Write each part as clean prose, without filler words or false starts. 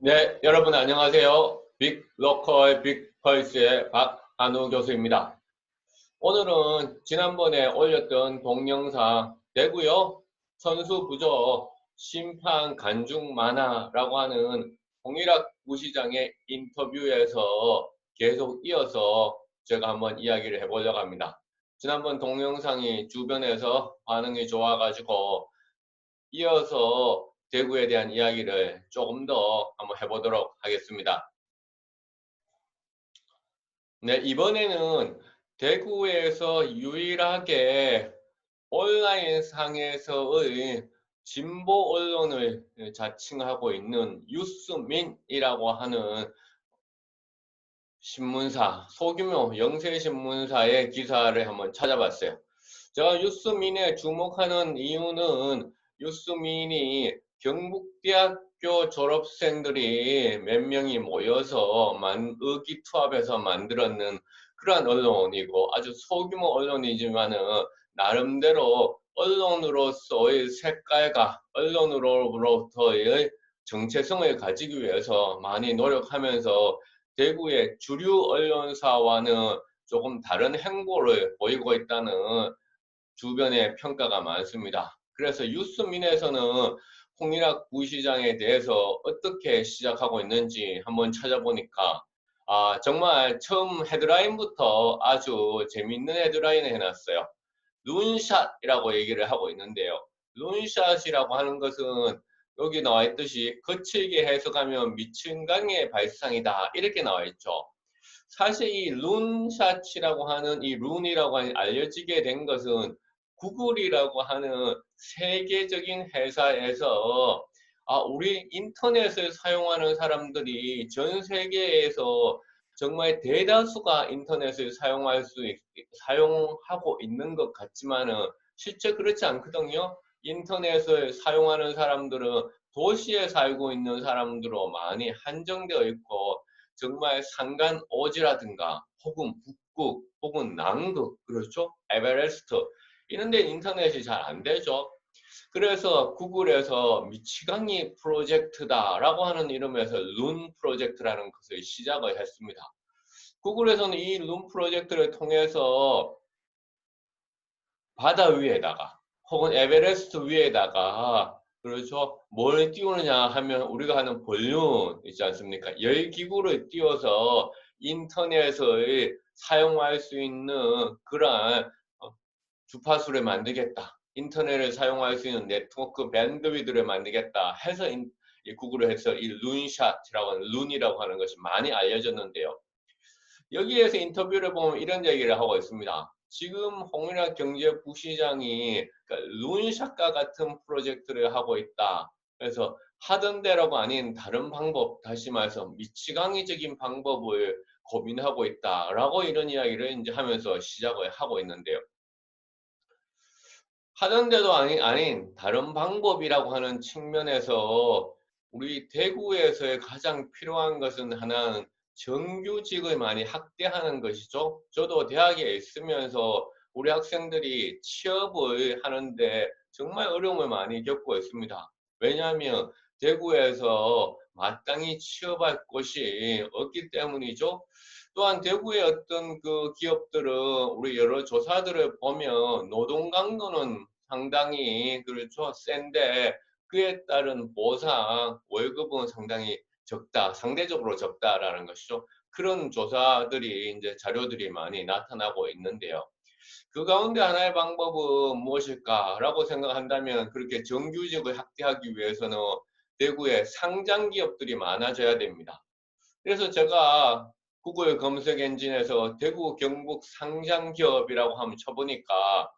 네, 여러분 안녕하세요. 빅로컬 빅펄스의 박한우 교수입니다. 오늘은 지난번에 올렸던 동영상 대구요 선수 부족 심판 간중 만화라고 하는 홍일학 부시장의 인터뷰에서 계속 이어서 제가 한번 이야기를 해보려고 합니다. 지난번 동영상이 주변에서 반응이 좋아가지고 이어서 대구에 대한 이야기를 조금 더 한번 해보도록 하겠습니다. 네, 이번에는 대구에서 유일하게 온라인 상에서의 진보 언론을 자칭하고 있는 유스민이라고 하는 신문사, 소규모 영세신문사의 기사를 한번 찾아봤어요. 제가 유스민에 주목하는 이유는 유스민이 경북대학교 졸업생들이 몇 명이 모여서 의기투합해서 만들었는 그러한 언론이고 아주 소규모 언론이지만은 나름대로 언론으로서의 색깔과 언론으로부터의 정체성을 가지기 위해서 많이 노력하면서 대구의 주류 언론사와는 조금 다른 행보를 보이고 있다는 주변의 평가가 많습니다. 그래서 유스민에서는 홍일학 부시장에 대해서 어떻게 시작하고 있는지 한번 찾아보니까 정말 처음 헤드라인부터 아주 재밌는 헤드라인을 해놨어요. 룬샷이라고 얘기를 하고 있는데요. 룬샷이라고 하는 것은 여기 나와 있듯이 거칠게 해석하면 미층강의 발상이다 이렇게 나와 있죠. 사실 이 룬샷이라고 하는 이 룬이라고 알려지게 된 것은 구글이라고 하는 세계적인 회사에서 우리 인터넷을 사용하는 사람들이 전 세계에서 정말 대다수가 인터넷을 사용하고 있는 것 같지만은 실제 그렇지 않거든요. 인터넷을 사용하는 사람들은 도시에 살고 있는 사람들로 많이 한정되어 있고 정말 산간 오지라든가 혹은 북극 혹은 남극 그렇죠? 에베레스트 이런 데 인터넷이 잘 안 되죠. 그래서 구글에서 미치광이 프로젝트다라고 하는 이름에서 룬 프로젝트라는 것을 시작을 했습니다. 구글에서는 이 룬 프로젝트를 통해서 바다 위에다가 혹은 에베레스트 위에다가 그렇죠. 뭘 띄우느냐 하면 우리가 하는 볼륨 있지 않습니까? 열기구를 띄워서 인터넷을 사용할 수 있는 그러한 주파수를 만들겠다. 인터넷을 사용할 수 있는 네트워크 밴드위드를 만들겠다 해서 구글을 해서 이 룬샷이라고 하는 룬이라고 하는 것이 많이 알려졌는데요. 여기에서 인터뷰를 보면 이런 얘기를 하고 있습니다. 지금 홍일학 경제부시장이 룬샷과 같은 프로젝트를 하고 있다. 그래서 하던 대로가 아닌 다른 방법, 다시 말해서 미치광이적인 방법을 고민하고 있다라고 이런 이야기를 이제 하면서 시작을 하고 있는데요. 하던 대로 아닌 다른 방법이라고 하는 측면에서 우리 대구에서의 가장 필요한 것은 하나는 정규직을 많이 확대하는 것이죠. 저도 대학에 있으면서 우리 학생들이 취업을 하는데 정말 어려움을 많이 겪고 있습니다. 왜냐하면 대구에서 마땅히 취업할 곳이 없기 때문이죠. 또한 대구의 어떤 그 기업들은 우리 여러 조사들을 보면 노동 강도는 상당히 그렇죠 센데 그에 따른 보상 월급은 상당히 적다 상대적으로 적다라는 것이죠. 그런 조사들이 이제 자료들이 많이 나타나고 있는데요. 그 가운데 하나의 방법은 무엇일까라고 생각한다면 그렇게 정규직을 확대하기 위해서는 대구에 상장 기업들이 많아져야 됩니다. 그래서 제가 구글 검색 엔진에서 대구 경북 상장 기업이라고 한번 쳐보니까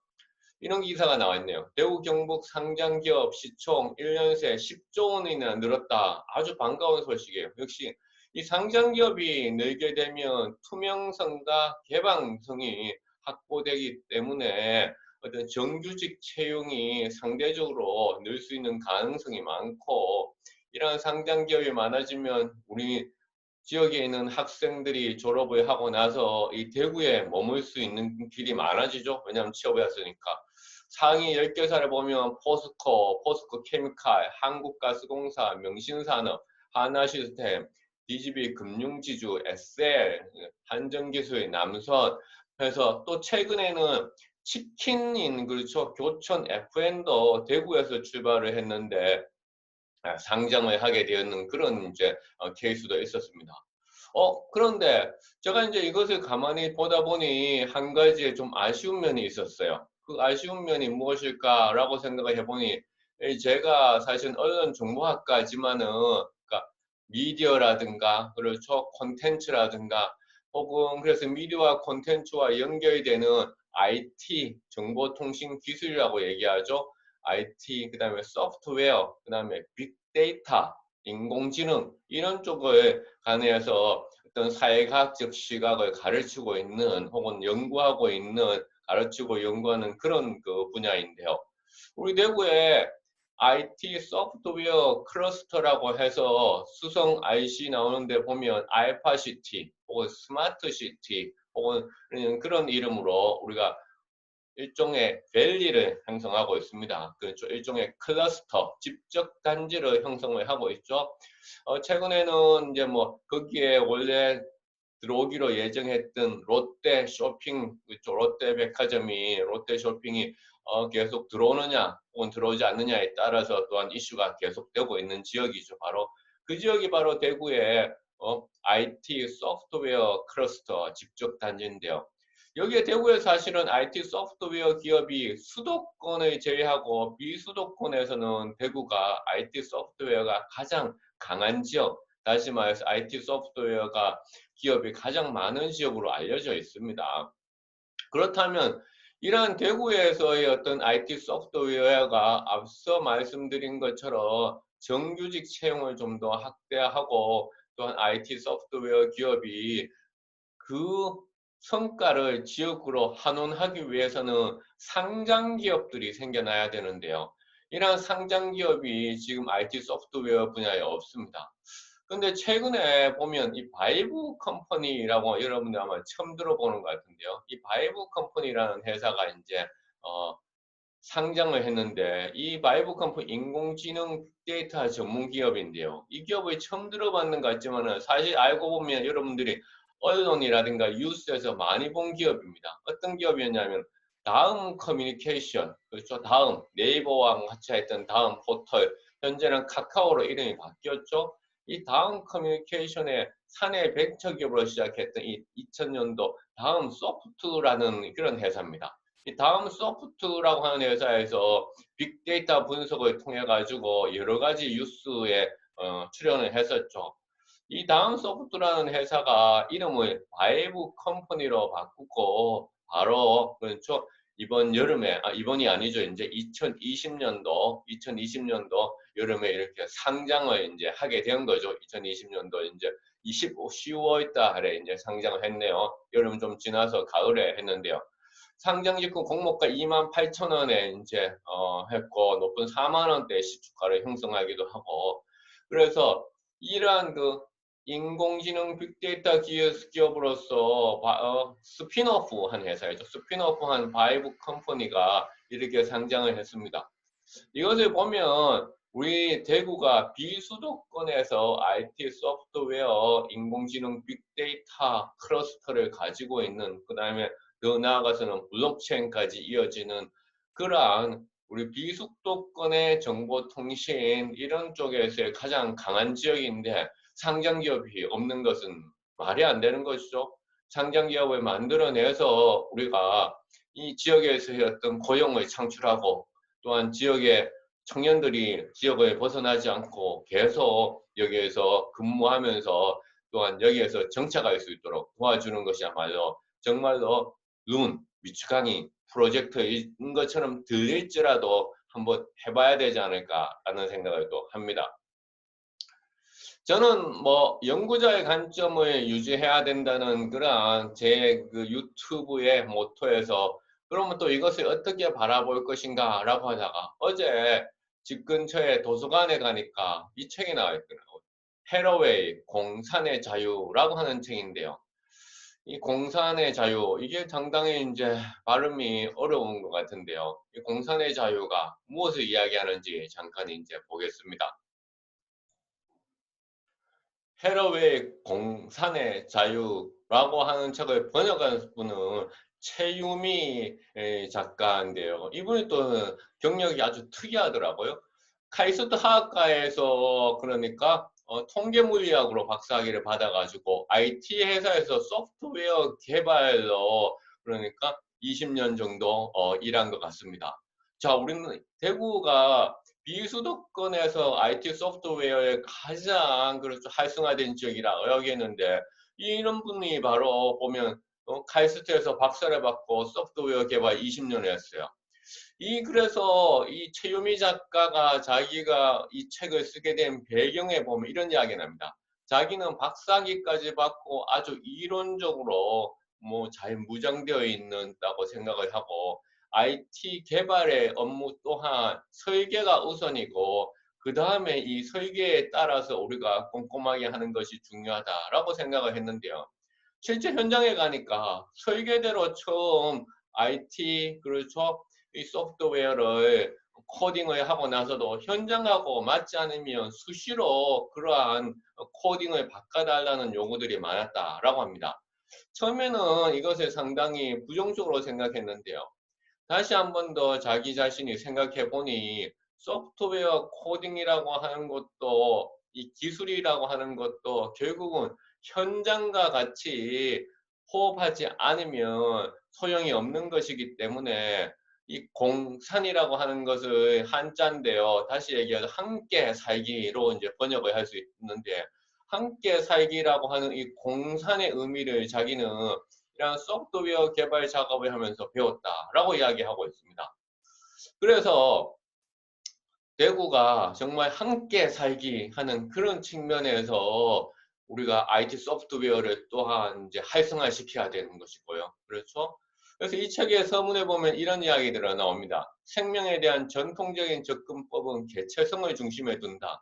이런 기사가 나와 있네요. 대구 경북 상장 기업 시총 1년 새 10조 원이나 늘었다. 아주 반가운 소식이에요. 역시 이 상장 기업이 늘게 되면 투명성과 개방성이 확보되기 때문에 어떤 정규직 채용이 상대적으로 늘 수 있는 가능성이 많고 이러한 상장 기업이 많아지면 우리 지역에 있는 학생들이 졸업을 하고 나서 이 대구에 머물 수 있는 길이 많아지죠. 왜냐하면 취업을 했으니까. 상위 10개사를 보면 포스코 케미칼, 한국가스공사, 명신산업, 하나시스템, DGB 금융지주, SL, 한전기술, 남선 해서 또 최근에는 치킨인 그렇죠. 교촌 FN도 대구에서 출발을 했는데 상장을 하게 되는 그런 이제 케이스도 있었습니다. 그런데 제가 이제 이것을 가만히 보다 보니 한 가지에 좀 아쉬운 면이 있었어요. 그 아쉬운 면이 무엇일까라고 생각을 해보니 제가 사실은 언론 정보학과지만은 그러니까 미디어라든가 그렇죠 콘텐츠라든가 혹은 그래서 미디어와 콘텐츠와 연결이 되는 IT 정보통신 기술이라고 얘기하죠. IT 그다음에 소프트웨어 그다음에 빅데이터 인공지능 이런 쪽을 관해서 어떤 사회과학적 시각을 가르치고 있는 혹은 연구하고 있는 가르치고 연구하는 그런 그 분야인데요. 우리 내부에 IT 소프트웨어 클러스터라고 해서 수성 IC 나오는데 보면 알파시티 혹은 스마트시티 혹은 그런 이름으로 우리가 일종의 밸리를 형성하고 있습니다. 그렇죠. 일종의 클러스터, 집적 단지를 형성을 하고 있죠. 최근에는 이제 뭐 거기에 원래 들어오기로 예정했던 롯데 쇼핑, 그쪽 롯데 백화점이 롯데 쇼핑이 계속 들어오느냐 혹은 들어오지 않느냐에 따라서 또한 이슈가 계속되고 있는 지역이죠. 바로 그 지역이 바로 대구의 IT 소프트웨어 클러스터 집적 단지인데요. 여기에 대구에 사실은 IT 소프트웨어 기업이 수도권을 제외하고 비수도권에서는 대구가 IT 소프트웨어가 가장 강한 지역, 다시 말해서 IT 소프트웨어가 기업이 가장 많은 지역으로 알려져 있습니다. 그렇다면 이러한 대구에서의 어떤 IT 소프트웨어가 앞서 말씀드린 것처럼 정규직 채용을 좀 더 확대하고 또한 IT 소프트웨어 기업이 그 성과를 지역으로 환원하기 위해서는 상장 기업들이 생겨나야 되는데요. 이러한 상장 기업이 지금 IT 소프트웨어 분야에 없습니다. 근데 최근에 보면 이 바이브 컴퍼니라고 여러분들 아마 처음 들어보는 것 같은데요. 이 바이브 컴퍼니라는 회사가 이제 어, 상장을 했는데 이 바이브 컴퍼니 인공지능 빅데이터 전문 기업인데요. 이 기업을 처음 들어봤는 것 같지만은 사실 알고 보면 여러분들이 언론이라든가 뉴스에서 많이 본 기업입니다. 어떤 기업이었냐면 다음 커뮤니케이션, 그렇죠? 다음 네이버와 같이 했던 다음 포털, 현재는 카카오로 이름이 바뀌었죠. 이 다음 커뮤니케이션의 사내 벤처 기업으로 시작했던 이 2000년도 다음 소프트라는 그런 회사입니다. 이 다음 소프트라고 하는 회사에서 빅데이터 분석을 통해 가지고 여러 가지 뉴스에 출연을 했었죠. 이 다음 소프트라는 회사가 이름을 바이브 컴퍼니로 바꾸고 바로 그렇죠. 이번 여름에 이번이 아니죠. 이제 2020년도 여름에 이렇게 상장을 이제 하게 된 거죠. 2020년도 이제 10월 달에 이제 상장을 했네요. 여름 좀 지나서 가을에 했는데요. 상장 직후 공모가 28,000원에 이제 했고 높은 4만 원대 시초가를 형성하기도 하고 그래서 이러한 그 인공지능 빅데이터 기업으로서 스피노프한 회사이죠. 스피노프한 바이브 컴퍼니가 이렇게 상장을 했습니다. 이것을 보면 우리 대구가 비수도권에서 IT 소프트웨어, 인공지능 빅데이터 클러스터를 가지고 있는 그 다음에 더 나아가서는 블록체인까지 이어지는 그러한 우리 비수도권의 정보통신 이런 쪽에서의 가장 강한 지역인데 상장기업이 없는 것은 말이 안 되는 것이죠. 상장기업을 만들어내서 우리가 이 지역에서의 어떤 고용을 창출하고 또한 지역의 청년들이 지역을 벗어나지 않고 계속 여기에서 근무하면서 또한 여기에서 정착할 수 있도록 도와주는 것이야말로 정말로 미추강이 프로젝트인 것처럼 들릴지라도 한번 해봐야 되지 않을까라는 생각을 또 합니다. 저는 뭐 연구자의 관점을 유지해야 된다는 그러한 제 그 유튜브의 모토에서 그러면 또 이것을 어떻게 바라볼 것인가라고 하다가 어제 집 근처에 도서관에 가니까 이 책이 나와 있더라고요. 해러웨이 공산의 자유라고 하는 책인데요. 이 공산의 자유 이게 상당히 이제 발음이 어려운 것 같은데요. 이 공산의 자유가 무엇을 이야기하는지 잠깐 이제 보겠습니다. 해러웨이 공산의 자유라고 하는 책을 번역한 분은 최유미 작가인데요. 이분이 또 경력이 아주 특이하더라고요. 카이스트 화학과에서 그러니까 통계물리학으로 박사학위를 받아가지고 IT 회사에서 소프트웨어 개발로 그러니까 20년 정도 일한 것 같습니다. 자, 우리는 대구가 비수도권에서 IT 소프트웨어의 가장 그렇죠 활성화된 지역이라 여기했는데 이런 분이 바로 보면 카이스트에서 박사를 받고 소프트웨어 개발 20년을 했어요. 그래서 이 최유미 작가가 자기가 이 책을 쓰게 된 배경에 보면 이런 이야기 납니다. 자기는 박사학위까지 받고 아주 이론적으로 뭐 잘 무장되어 있다고 생각을 하고 IT 개발의 업무 또한 설계가 우선이고 그 다음에 이 설계에 따라서 우리가 꼼꼼하게 하는 것이 중요하다라고 생각을 했는데요. 실제 현장에 가니까 설계대로 처음 IT 그렇죠 이 소프트웨어를 코딩을 하고 나서도 현장하고 맞지 않으면 수시로 그러한 코딩을 바꿔달라는 요구들이 많았다라고 합니다. 처음에는 이것을 상당히 부정적으로 생각했는데요. 다시 한 번 더 자기 자신이 생각해 보니 소프트웨어 코딩이라고 하는 것도 이 기술이라고 하는 것도 결국은 현장과 같이 호흡하지 않으면 소용이 없는 것이기 때문에 이 공산이라고 하는 것을 한자인데요. 다시 얘기해서 함께 살기로 이제 번역을 할 수 있는데 함께 살기라고 하는 이 공산의 의미를 자기는 이런 소프트웨어 개발 작업을 하면서 배웠다라고 이야기하고 있습니다. 그래서 대구가 정말 함께 살기 하는 그런 측면에서 우리가 IT 소프트웨어를 또한 이제 활성화시켜야 되는 것이고요. 그렇죠? 그래서 이 책의 서문에 보면 이런 이야기들이 나옵니다. 생명에 대한 전통적인 접근법은 개체성을 중심에 둔다.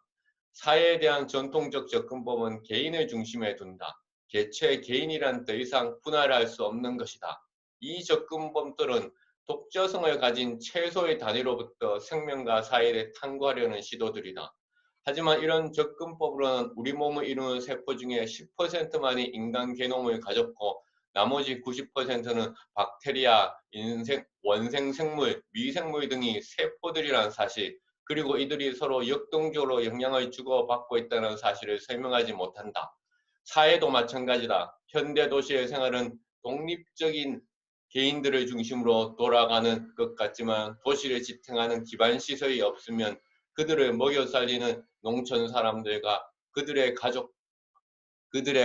사회에 대한 전통적 접근법은 개인을 중심에 둔다. 개체 개인이란 더 이상 분할할 수 없는 것이다. 이 접근법들은 독자성을 가진 최소의 단위로부터 생명과 사회를 탐구하려는 시도들이다. 하지만 이런 접근법으로는 우리 몸을 이루는 세포 중에 10%만이 인간 게놈을 가졌고 나머지 90%는 박테리아, 인생, 원생생물, 미생물 등이 세포들이라는 사실, 그리고 이들이 서로 역동적으로 영향을 주고받고 있다는 사실을 설명하지 못한다. 사회도 마찬가지다. 현대 도시의 생활은 독립적인 개인들을 중심으로 돌아가는 것 같지만 도시를 지탱하는 기반 시설이 없으면 그들을 먹여 살리는 농촌 사람들과 그들의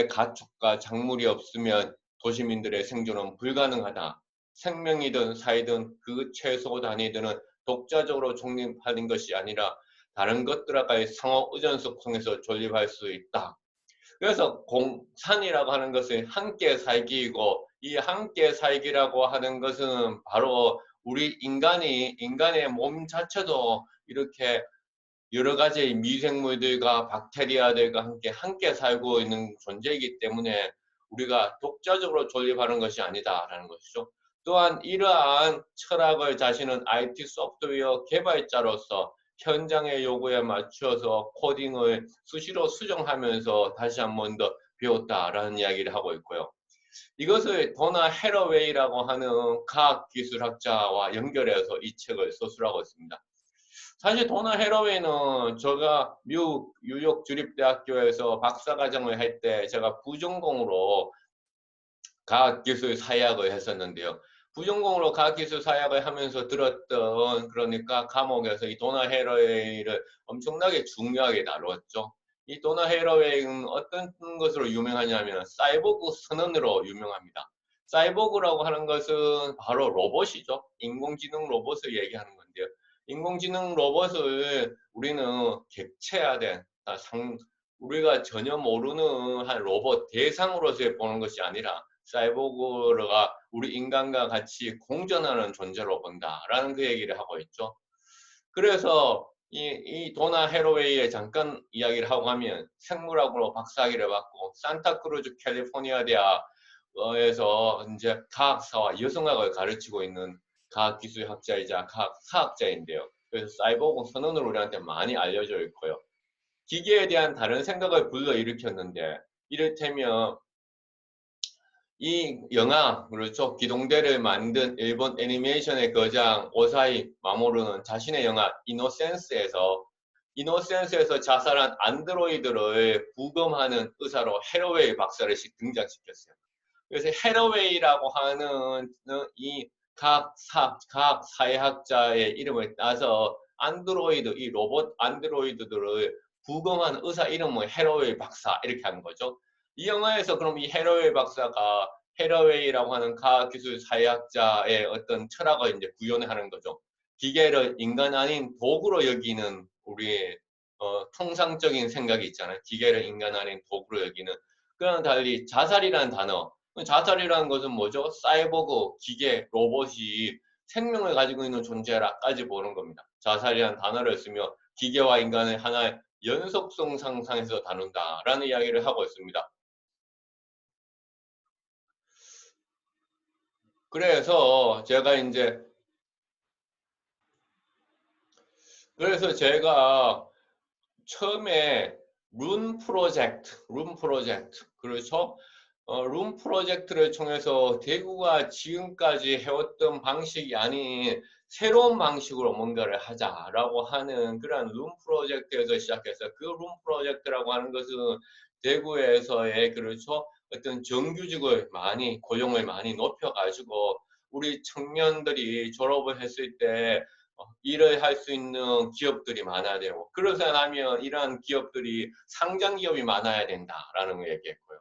가축과 작물이 없으면 도시민들의 생존은 불가능하다. 생명이든 사이든 그 최소 단위들은 독자적으로 존립하는 것이 아니라 다른 것들과의 상호 의존 속성에서 존립할 수 있다. 그래서 공산이라고 하는 것은 함께 살기이고 이 함께 살기라고 하는 것은 바로 우리 인간의 몸 자체도 이렇게 여러 가지 미생물들과 박테리아들과 함께 살고 있는 존재이기 때문에 우리가 독자적으로 존립하는 것이 아니다라는 것이죠. 또한 이러한 철학을 자신은 IT 소프트웨어 개발자로서 현장의 요구에 맞춰서 코딩을 수시로 수정하면서 다시 한 번 더 배웠다라는 이야기를 하고 있고요. 이것을 도나 해러웨이라고 하는 과학기술학자와 연결해서 이 책을 서술하고 있습니다. 사실 도나 해러웨이는 제가 미국 뉴욕 주립대학교에서 박사과정을 할 때 제가 부전공으로 과학기술 사회학을 했었는데요. 부전공으로 과학기술 사회학을 하면서 들었던 그러니까 과목에서 이 도나 해러웨이를 엄청나게 중요하게 다루었죠. 이 도나 해러웨이는 어떤 것으로 유명하냐면 사이보그 선언으로 유명합니다. 사이보그라고 하는 것은 바로 로봇이죠. 인공지능 로봇을 얘기하는 건데요. 인공지능 로봇을 우리는 객체화된 우리가 전혀 모르는 한 로봇 대상으로서 보는 것이 아니라 사이보그가 우리 인간과 같이 공존하는 존재로 본다라는 그 얘기를 하고 있죠. 그래서 이 도나 해로웨이의 잠깐 이야기를 하고 가면 생물학으로 박사학위를 받고 산타크루즈 캘리포니아 대학에서 이제 과학사와 여성학을 가르치고 있는 과학기술학자이자 과학사학자인데요. 그래서 사이보그 선언으로 우리한테 많이 알려져 있고요. 기계에 대한 다른 생각을 불러일으켰는데, 이를테면 이 영화, 그렇죠, 기동대를 만든 일본 애니메이션의 거장 오사이 마모루는 자신의 영화 이노센스에서 자살한 안드로이드를 부검하는 의사로 헤러웨이 박사를 등장시켰어요. 그래서 헤러웨이라고 하는 이 각 사회학자의 이름을 따서 안드로이드, 이 로봇 안드로이드들을 부검한 의사 이름을 헤러웨이 박사 이렇게 하는 거죠. 이 영화에서 그럼 이 헤러웨이 박사가 헤러웨이라고 하는 과학기술 사회학자의 어떤 철학을 이제 구현하는 거죠. 기계를 인간 아닌 도구로 여기는 우리의 통상적인 생각이 있잖아요. 기계를 인간 아닌 도구로 여기는. 그랑 달리 자살이라는 단어, 자살이라는 것은 뭐죠? 사이보그, 기계, 로봇이 생명을 가지고 있는 존재라까지 보는 겁니다. 자살이라는 단어를 쓰며 기계와 인간을 하나의 연속성 상상에서 다룬다라는 이야기를 하고 있습니다. 그래서 제가 처음에 룬 프로젝트, 그렇죠? 룬 프로젝트를 통해서 대구가 지금까지 해왔던 방식이 아닌 새로운 방식으로 뭔가를 하자라고 하는 그런 룬 프로젝트에서 시작해서 그 룬 프로젝트라고 하는 것은 대구에서의, 그렇죠, 어떤 정규직을 많이, 고용을 많이 높여가지고 우리 청년들이 졸업을 했을 때 일을 할 수 있는 기업들이 많아야 되고, 그러려면 이러한 기업들이 상장 기업이 많아야 된다라는 걸 얘기했고요.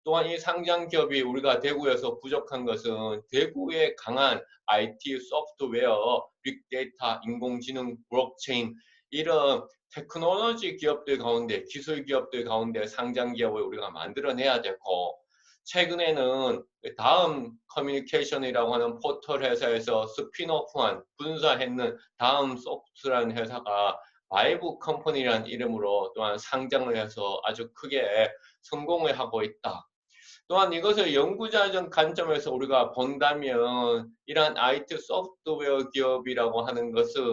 또한 이 상장 기업이 우리가 대구에서 부족한 것은 대구의 강한 IT, 소프트웨어, 빅데이터, 인공지능, 블록체인 이런 테크놀로지 기업들 가운데, 기술 기업들 가운데 상장 기업을 우리가 만들어내야 되고, 최근에는 다음 커뮤니케이션이라고 하는 포털 회사에서 스피노프한 분사했는 다음 소프트라는 회사가 바이브 컴퍼니라는 이름으로 또한 상장을 해서 아주 크게 성공을 하고 있다. 또한 이것을 연구자적 관점에서 우리가 본다면 이러한 IT 소프트웨어 기업이라고 하는 것은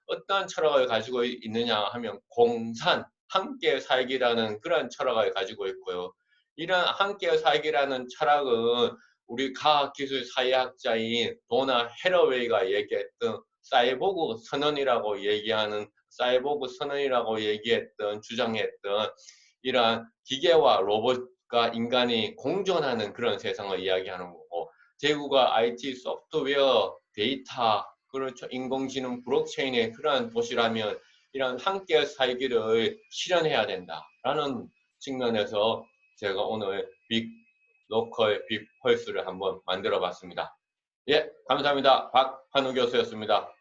어떠한 철학을 가지고 있느냐 하면 공산, 함께 살기라는 그런 철학을 가지고 있고요. 이런 함께 살기라는 철학은 우리 과학기술 사회학자인 도나 헤러웨이가 얘기했던 사이보그 선언이라고 얘기했던, 주장했던 이러한 기계와 로봇과 인간이 공존하는 그런 세상을 이야기하는 거고, 대구가 IT 소프트웨어, 데이터, 그렇죠, 인공지능, 블록체인의 그러한 도시라면 이런 함께 살기를 실현해야 된다라는 측면에서 제가 오늘 빅 로컬 빅 펄스를 한번 만들어 봤습니다. 예, 감사합니다. 박한우 교수였습니다.